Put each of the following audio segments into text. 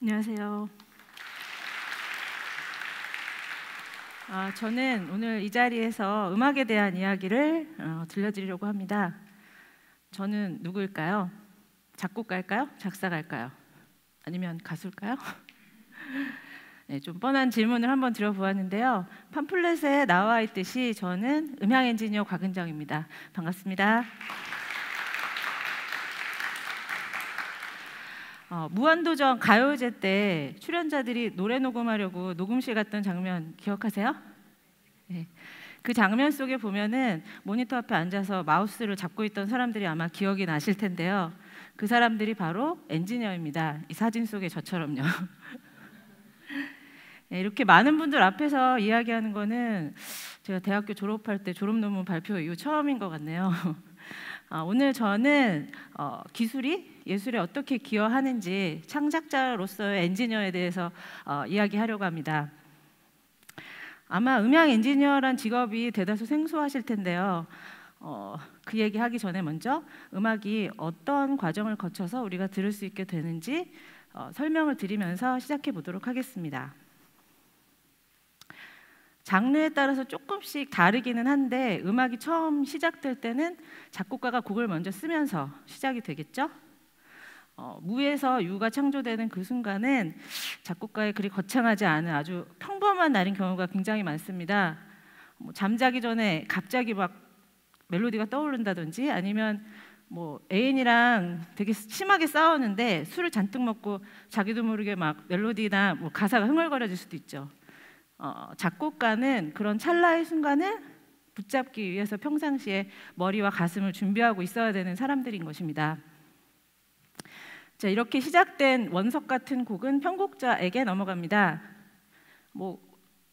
안녕하세요. 저는 오늘 이 자리에서 음악에 대한 이야기를 들려드리려고 합니다. 저는 누구일까요? 작곡가일까요? 작사가일까요? 아니면 가수일까요? 네, 좀 뻔한 질문을 한번 드려보았는데요. 팜플렛에 나와 있듯이 저는 음향 엔지니어 곽은정입니다. 반갑습니다. 무한도전 가요제 때 출연자들이 노래 녹음하려고 녹음실 갔던 장면 기억하세요? 네. 그 장면 속에 보면은 모니터 앞에 앉아서 마우스를 잡고 있던 사람들이 아마 기억이 나실 텐데요. 그 사람들이 바로 엔지니어입니다. 이 사진 속의 저처럼요. 네, 이렇게 많은 분들 앞에서 이야기하는 거는 제가 대학교 졸업할 때 졸업 논문 발표 이후 처음인 것 같네요. 오늘 저는 기술이 예술에 어떻게 기여하는지 창작자로서의 엔지니어에 대해서 이야기하려고 합니다. 아마 음향 엔지니어란 직업이 대다수 생소하실 텐데요. 그 얘기하기 전에 먼저 음악이 어떤 과정을 거쳐서 우리가 들을 수 있게 되는지 설명을 드리면서 시작해 보도록 하겠습니다. 장르에 따라서 조금씩 다르기는 한데 음악이 처음 시작될 때는 작곡가가 곡을 먼저 쓰면서 시작이 되겠죠. 무에서 유가 창조되는 그 순간은 작곡가의 그리 거창하지 않은 아주 평범한 날인 경우가 굉장히 많습니다. 잠자기 전에 갑자기 막 멜로디가 떠오른다든지 아니면 애인이랑 되게 심하게 싸웠는데 술을 잔뜩 먹고 자기도 모르게 막 멜로디나 가사가 흥얼거려질 수도 있죠. 작곡가는 그런 찰나의 순간을 붙잡기 위해서 평상시에 머리와 가슴을 준비하고 있어야 되는 사람들인 것입니다. 자, 이렇게 시작된 원석 같은 곡은 편곡자에게 넘어갑니다.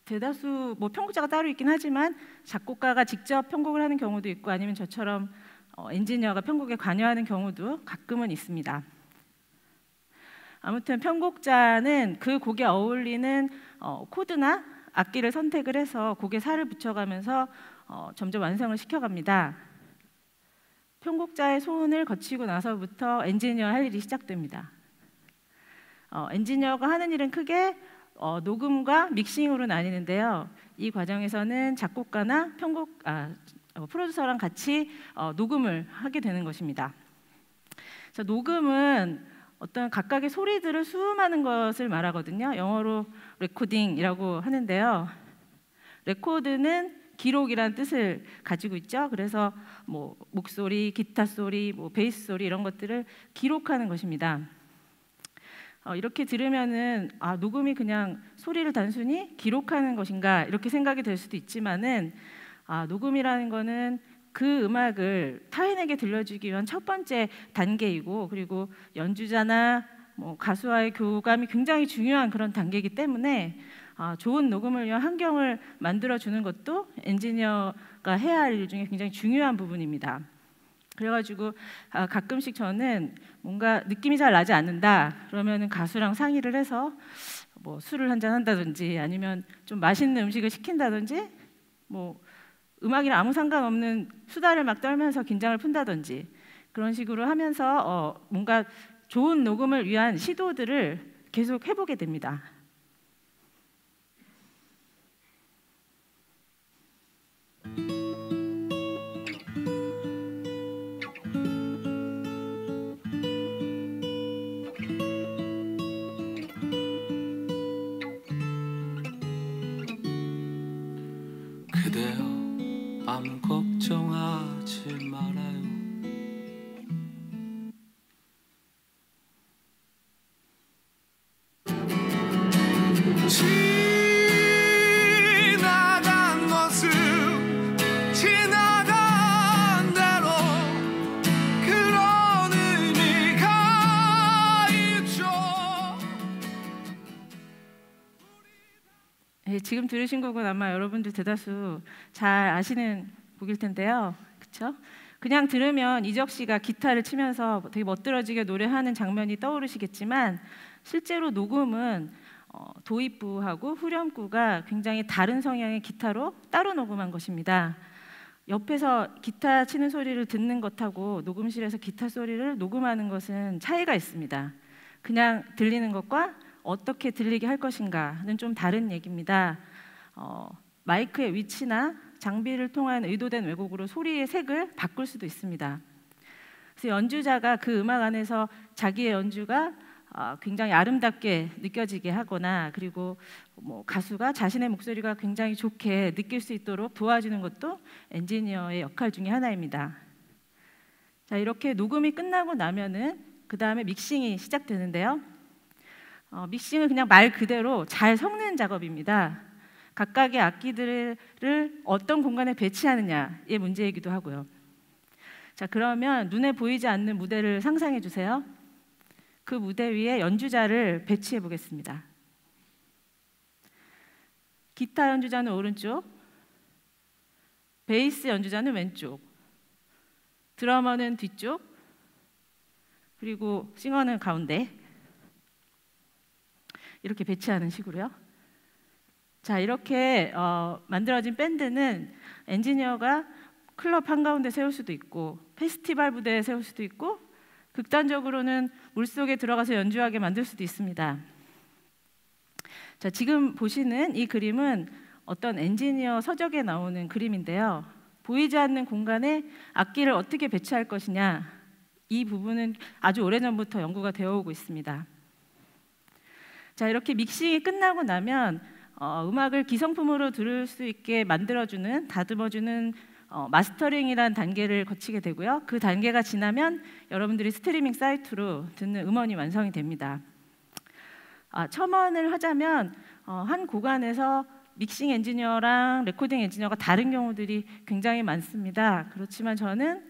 대다수 편곡자가 따로 있긴 하지만 작곡가가 직접 편곡을 하는 경우도 있고 아니면 저처럼 엔지니어가 편곡에 관여하는 경우도 가끔은 있습니다. 아무튼 편곡자는 그 곡에 어울리는 코드나 악기를 선택을 해서 곡에 살을 붙여가면서 점점 완성을 시켜갑니다. 편곡자의 소원을 거치고 나서부터 엔지니어 할 일이 시작됩니다. 엔지니어가 하는 일은 크게 녹음과 믹싱으로 나뉘는데요. 이 과정에서는 작곡가나 프로듀서랑 같이 녹음을 하게 되는 것입니다. 자, 녹음은 어떤 각각의 소리들을 수음하는 것을 말하거든요. 영어로 레코딩이라고 하는데요. 레코드는 기록이란 뜻을 가지고 있죠. 그래서 목소리, 기타 소리, 베이스 소리 이런 것들을 기록하는 것입니다. 이렇게 들으면은 녹음이 그냥 소리를 단순히 기록하는 것인가 이렇게 생각이 될 수도 있지만은 녹음이라는 거는 그 음악을 타인에게 들려주기 위한 첫 번째 단계이고 그리고 연주자나 가수와의 교감이 굉장히 중요한 그런 단계이기 때문에 좋은 녹음을 위한 환경을 만들어주는 것도 엔지니어가 해야 할 일 중에 굉장히 중요한 부분입니다. 그래가지고 가끔씩 저는 뭔가 느낌이 잘 나지 않는다 그러면 가수랑 상의를 해서 술을 한잔 한다든지 아니면 좀 맛있는 음식을 시킨다든지 음악이랑 아무 상관없는 수다를 막 떨면서 긴장을 푼다든지 그런 식으로 하면서 뭔가 좋은 녹음을 위한 시도들을 계속 해보게 됩니다. 그대여 아무 걱정하지 말아요. 지나간 것은 지나간 대로 그런 의미가 있죠. 지금 들으신 곡은 아마 여러분들 대다수 잘 아시는 곡일 텐데요. 그렇죠? 그냥 들으면 이적 씨가 기타를 치면서 되게 멋들어지게 노래하는 장면이 떠오르시겠지만 실제로 녹음은 도입부하고 후렴구가 굉장히 다른 성향의 기타로 따로 녹음한 것입니다. 옆에서 기타 치는 소리를 듣는 것하고 녹음실에서 기타 소리를 녹음하는 것은 차이가 있습니다. 그냥 들리는 것과 어떻게 들리게 할 것인가는 좀 다른 얘기입니다. 마이크의 위치나 장비를 통한 의도된 왜곡으로 소리의 색을 바꿀 수도 있습니다. 그래서 연주자가 그 음악 안에서 자기의 연주가 굉장히 아름답게 느껴지게 하거나, 그리고 가수가 자신의 목소리가 굉장히 좋게 느낄 수 있도록 도와주는 것도 엔지니어의 역할 중에 하나입니다. 자, 이렇게 녹음이 끝나고 나면은 그 다음에 믹싱이 시작되는데요. 믹싱은 그냥 말 그대로 잘 섞는 작업입니다. 각각의 악기들을 어떤 공간에 배치하느냐의 문제이기도 하고요. 자, 그러면 눈에 보이지 않는 무대를 상상해 주세요. 그 무대 위에 연주자를 배치해 보겠습니다. 기타 연주자는 오른쪽, 베이스 연주자는 왼쪽, 드러머는 뒤쪽, 그리고 싱어는 가운데, 이렇게 배치하는 식으로요. 자, 이렇게 만들어진 밴드는 엔지니어가 클럽 한가운데 세울 수도 있고, 페스티벌 무대에 세울 수도 있고, 극단적으로는 물속에 들어가서 연주하게 만들 수도 있습니다. 자, 지금 보시는 이 그림은 어떤 엔지니어 서적에 나오는 그림인데요. 보이지 않는 공간에 악기를 어떻게 배치할 것이냐, 이 부분은 아주 오래전부터 연구가 되어 오고 있습니다. 자, 이렇게 믹싱이 끝나고 나면 음악을 기성품으로 들을 수 있게 만들어주는, 다듬어주는 마스터링이라는 단계를 거치게 되고요. 그 단계가 지나면 여러분들이 스트리밍 사이트로 듣는 음원이 완성이 됩니다. 첨언을 하자면 한 곡 안에서 믹싱 엔지니어랑 레코딩 엔지니어가 다른 경우들이 굉장히 많습니다. 그렇지만 저는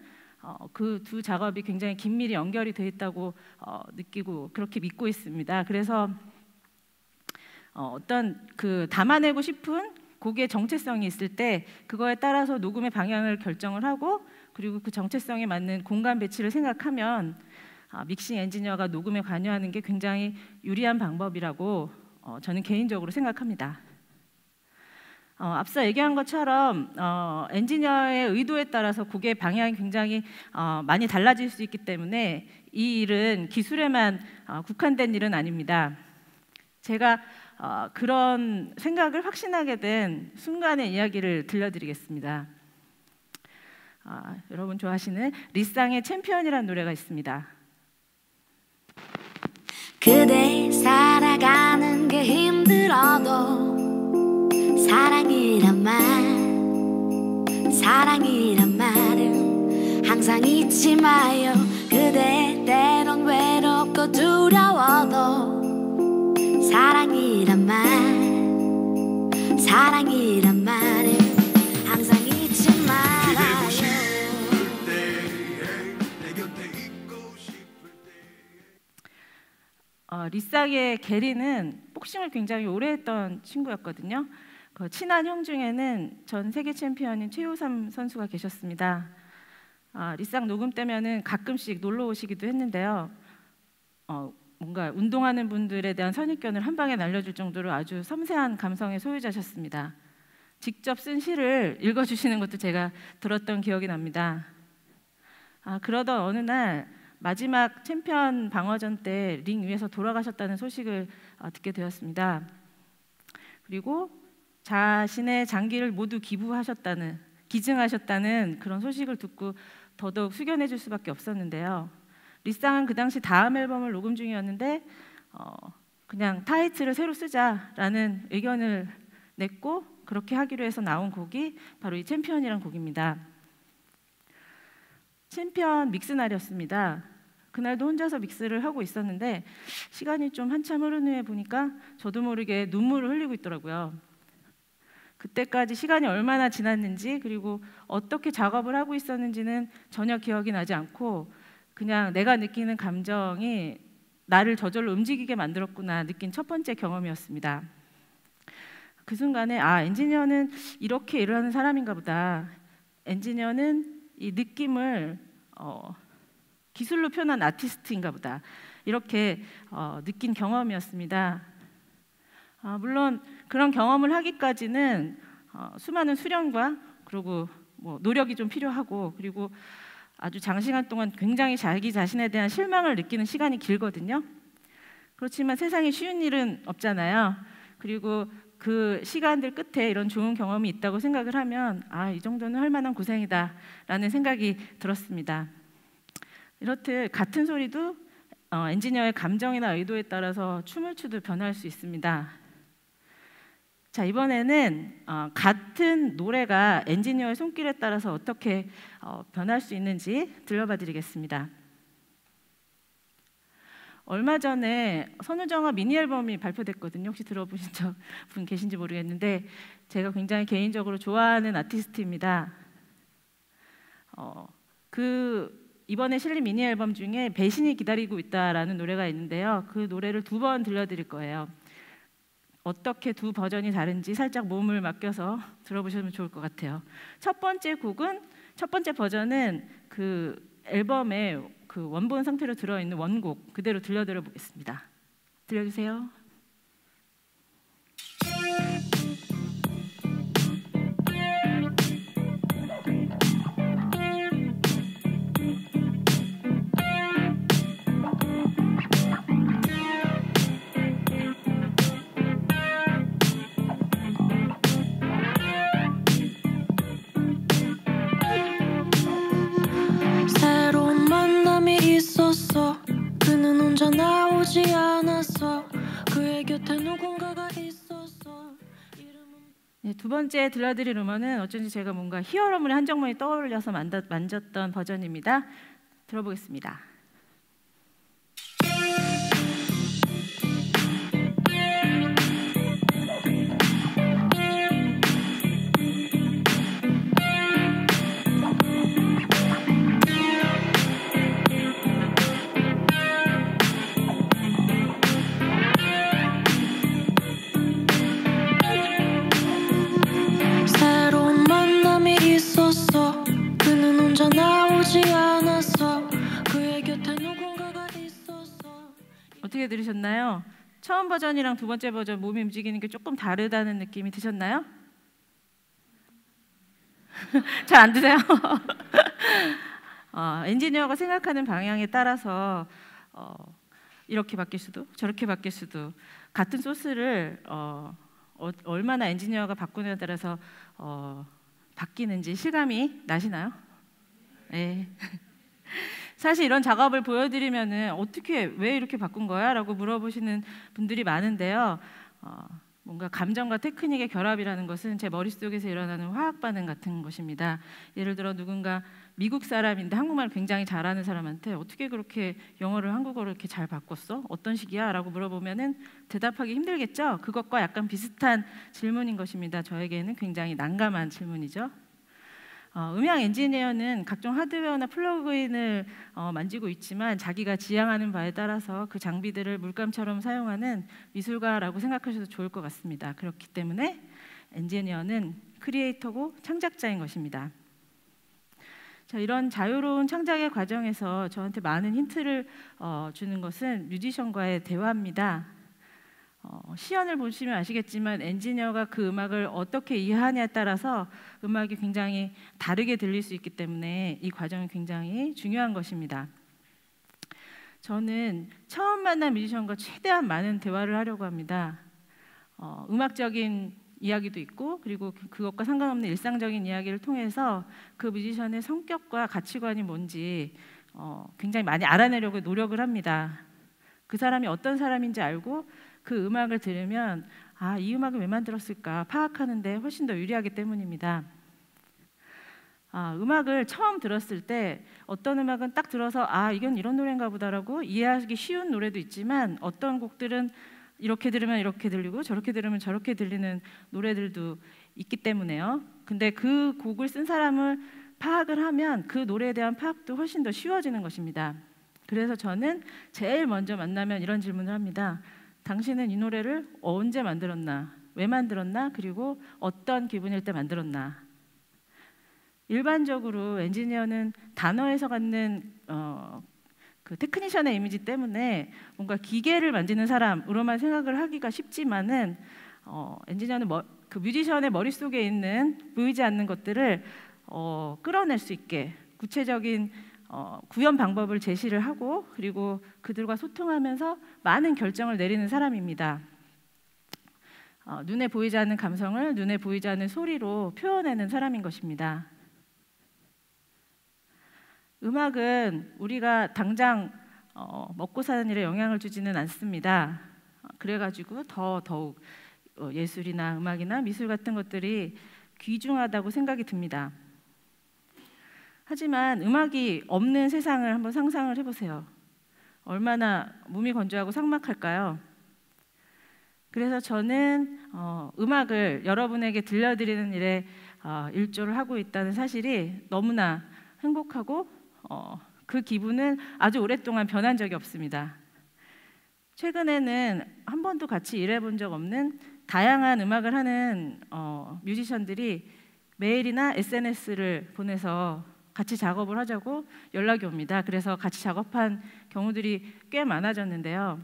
그 두 작업이 굉장히 긴밀히 연결이 되어 있다고 느끼고 그렇게 믿고 있습니다. 그래서 어떤 그 담아내고 싶은 곡의 정체성이 있을 때 그거에 따라서 녹음의 방향을 결정을 하고, 그리고 그 정체성에 맞는 공간 배치를 생각하면 믹싱 엔지니어가 녹음에 관여하는 게 굉장히 유리한 방법이라고 저는 개인적으로 생각합니다. 앞서 얘기한 것처럼 엔지니어의 의도에 따라서 곡의 방향이 굉장히 많이 달라질 수 있기 때문에 이 일은 기술에만 국한된 일은 아닙니다. 제가 그런 생각을 확신하게 된 순간의 이야기를 들려드리겠습니다. 여러분 좋아하시는 리쌍의 챔피언이라는 노래가 있습니다. 그대 살아가는 게 힘들어도 사랑이란 말은 항상 잊지 마요. 그대 때론 외롭고 두려워도 사랑이란 말은 항상 잊지 말아요. 리쌍의 게리는 복싱을 굉장히 오래 했던 친구였거든요. 그 친한 형 중에는 전 세계 챔피언인 최우삼 선수가 계셨습니다. 리쌍 녹음 때면은 가끔씩 놀러 오시기도 했는데요. 뭔가 운동하는 분들에 대한 선입견을 한 방에 날려줄 정도로 아주 섬세한 감성의 소유자셨습니다. 직접 쓴 시를 읽어주시는 것도 제가 들었던 기억이 납니다. 그러던 어느 날 마지막 챔피언 방어전 때 링 위에서 돌아가셨다는 소식을 듣게 되었습니다. 그리고 자신의 장기를 모두 기증하셨다는 그런 소식을 듣고 더더욱 숙연해질 수밖에 없었는데요. 리쌍은 그 당시 다음 앨범을 녹음 중이었는데 그냥 타이틀을 새로 쓰자라는 의견을 냈고, 그렇게 하기로 해서 나온 곡이 바로 이 챔피언이라는 곡입니다. 챔피언 믹스 날이었습니다. 그날도 혼자서 믹스를 하고 있었는데 시간이 좀 한참 흐른 후에 보니까 저도 모르게 눈물을 흘리고 있더라고요. 그때까지 시간이 얼마나 지났는지, 그리고 어떻게 작업을 하고 있었는지는 전혀 기억이 나지 않고 그냥 내가 느끼는 감정이 나를 저절로 움직이게 만들었구나 느낀 첫 번째 경험이었습니다. 그 순간에 엔지니어는 이렇게 일을 하는 사람인가 보다. 엔지니어는 이 느낌을 기술로 표현한 아티스트인가 보다. 이렇게 느낀 경험이었습니다. 물론 그런 경험을 하기까지는 수많은 수련과 그리고 노력이 좀 필요하고, 그리고 아주 장시간 동안 굉장히 자기 자신에 대한 실망을 느끼는 시간이 길거든요. 그렇지만 세상에 쉬운 일은 없잖아요. 그리고 그 시간들 끝에 이런 좋은 경험이 있다고 생각을 하면 이 정도는 할 만한 고생이다 라는 생각이 들었습니다. 이렇듯 같은 소리도 엔지니어의 감정이나 의도에 따라서 춤을 추듯 변할 수 있습니다. 자, 이번에는 같은 노래가 엔지니어의 손길에 따라서 어떻게 변할 수 있는지 들려봐 드리겠습니다. 얼마 전에 선우정아 미니 앨범이 발표됐거든요. 혹시 들어보신 분 계신지 모르겠는데 제가 굉장히 개인적으로 좋아하는 아티스트입니다. 이번에 실린 미니 앨범 중에 배신이 기다리고 있다라는 노래가 있는데요. 그 노래를 2번 들려드릴 거예요. 어떻게 두 버전이 다른지 살짝 몸을 맡겨서 들어보시면 좋을 것 같아요. 첫 번째 버전은 그 앨범의 그 원본 상태로 들어있는 원곡 그대로 들려드려 보겠습니다. 들려주세요. 그는 혼자 나오지 않았어. 그의 곁에 누군가가 있었어. 네, 두 번째 들려드릴 음원은 어쩐지 제가 뭔가 히어로물의 한 장면이 떠올려서 만졌던 버전입니다. 들어보겠습니다. 어떻게 들으셨나요? 처음 버전이랑 두 번째 버전 몸이 움직이는 게 조금 다르다는 느낌이 드셨나요? 잘 안 드세요? 엔지니어가 생각하는 방향에 따라서 이렇게 바뀔 수도 저렇게 바뀔 수도 같은 소스를 얼마나 엔지니어가 바꾸느냐에 따라서 바뀌는지 실감이 나시나요? 네. 사실 이런 작업을 보여드리면은 왜 이렇게 바꾼 거야? 라고 물어보시는 분들이 많은데요. 뭔가 감정과 테크닉의 결합이라는 것은 제 머릿속에서 일어나는 화학 반응 같은 것입니다. 예를 들어 누군가 미국 사람인데 한국말을 굉장히 잘하는 사람한테 어떻게 그렇게 영어를 한국어로 이렇게 잘 바꿨어? 어떤 식이야? 라고 물어보면은 대답하기 힘들겠죠? 그것과 약간 비슷한 질문인 것입니다. 저에게는 굉장히 난감한 질문이죠. 음향 엔지니어는 각종 하드웨어나 플러그인을 만지고 있지만 자기가 지향하는 바에 따라서 그 장비들을 물감처럼 사용하는 미술가라고 생각하셔도 좋을 것 같습니다. 그렇기 때문에 엔지니어는 크리에이터고 창작자인 것입니다. 자, 이런 자유로운 창작의 과정에서 저한테 많은 힌트를 주는 것은 뮤지션과의 대화입니다. 시연을 보시면 아시겠지만 엔지니어가 그 음악을 어떻게 이해하냐에 따라서 음악이 굉장히 다르게 들릴 수 있기 때문에 이 과정이 굉장히 중요한 것입니다. 저는 처음 만난 뮤지션과 최대한 많은 대화를 하려고 합니다. 음악적인 이야기도 있고 그리고 그것과 상관없는 일상적인 이야기를 통해서 그 뮤지션의 성격과 가치관이 뭔지 굉장히 많이 알아내려고 노력을 합니다. 그 사람이 어떤 사람인지 알고 그 음악을 들으면 이 음악을 왜 만들었을까 파악하는데 훨씬 더 유리하기 때문입니다. 음악을 처음 들었을 때 어떤 음악은 딱 들어서 이건 이런 노래인가 보다라고 이해하기 쉬운 노래도 있지만 어떤 곡들은 이렇게 들으면 이렇게 들리고 저렇게 들으면 저렇게 들리는 노래들도 있기 때문에요. 근데 그 곡을 쓴 사람을 파악을 하면 그 노래에 대한 파악도 훨씬 더 쉬워지는 것입니다. 그래서 저는 제일 먼저 만나면 이런 질문을 합니다. 당신은 이 노래를 언제 만들었나? 왜 만들었나? 그리고 어떤 기분일 때 만들었나? 일반적으로 엔지니어는 단어에서 갖는 그 테크니션의 이미지 때문에 뭔가 기계를 만지는 사람으로만 생각을 하기가 쉽지만은 엔지니어는 그 뮤지션의 머릿속에 있는 보이지 않는 것들을 끌어낼 수 있게 구체적인 구현 방법을 제시를 하고 그리고 그들과 소통하면서 많은 결정을 내리는 사람입니다. 눈에 보이지 않는 감성을 눈에 보이지 않는 소리로 표현하는 사람인 것입니다. 음악은 우리가 당장 먹고 사는 일에 영향을 주지는 않습니다. 그래가지고 더욱 예술이나 음악이나 미술 같은 것들이 귀중하다고 생각이 듭니다. 하지만 음악이 없는 세상을 한번 상상을 해보세요. 얼마나 몸이 건조하고 삭막할까요? 그래서 저는 음악을 여러분에게 들려드리는 일에 일조를 하고 있다는 사실이 너무나 행복하고 그 기분은 아주 오랫동안 변한 적이 없습니다. 최근에는 한 번도 같이 일해본 적 없는 다양한 음악을 하는 뮤지션들이 메일이나 SNS를 보내서 같이 작업을 하자고 연락이 옵니다. 그래서 같이 작업한 경우들이 꽤 많아졌는데요.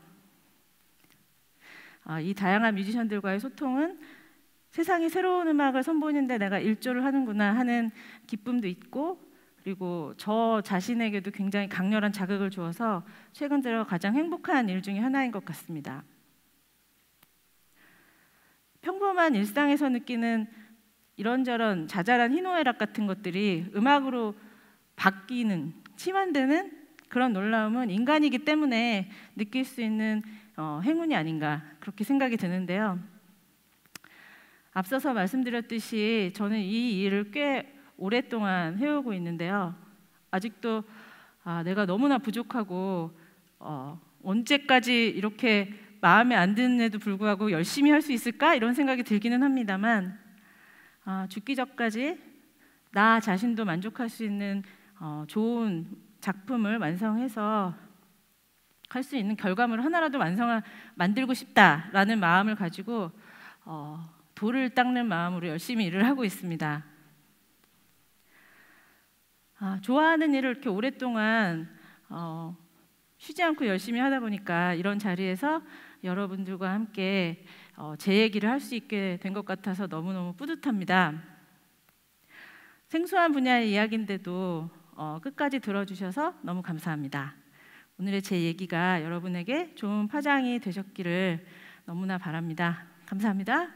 이 다양한 뮤지션들과의 소통은 세상에 새로운 음악을 선보이는데 내가 일조를 하는구나 하는 기쁨도 있고 그리고 저 자신에게도 굉장히 강렬한 자극을 주어서 최근 들어 가장 행복한 일 중에 하나인 것 같습니다. 평범한 일상에서 느끼는 이런저런 자잘한 희노애락 같은 것들이 음악으로 바뀌는, 치환되는 그런 놀라움은 인간이기 때문에 느낄 수 있는 행운이 아닌가 그렇게 생각이 드는데요. 앞서서 말씀드렸듯이 저는 이 일을 꽤 오랫동안 해오고 있는데요. 아직도 내가 너무나 부족하고 언제까지 이렇게 마음에 안 드는데도 불구하고 열심히 할 수 있을까? 이런 생각이 들기는 합니다만 죽기 전까지 나 자신도 만족할 수 있는 좋은 작품을 완성해서 할 수 있는 결과물을 하나라도 만들고 싶다라는 마음을 가지고 돌을 닦는 마음으로 열심히 일을 하고 있습니다. 좋아하는 일을 이렇게 오랫동안 쉬지 않고 열심히 하다 보니까 이런 자리에서 여러분들과 함께 제 얘기를 할 수 있게 된 것 같아서 너무너무 뿌듯합니다. 생소한 분야의 이야기인데도 끝까지 들어주셔서 너무 감사합니다. 오늘의 제 얘기가 여러분에게 좋은 파장이 되셨기를 너무나 바랍니다. 감사합니다.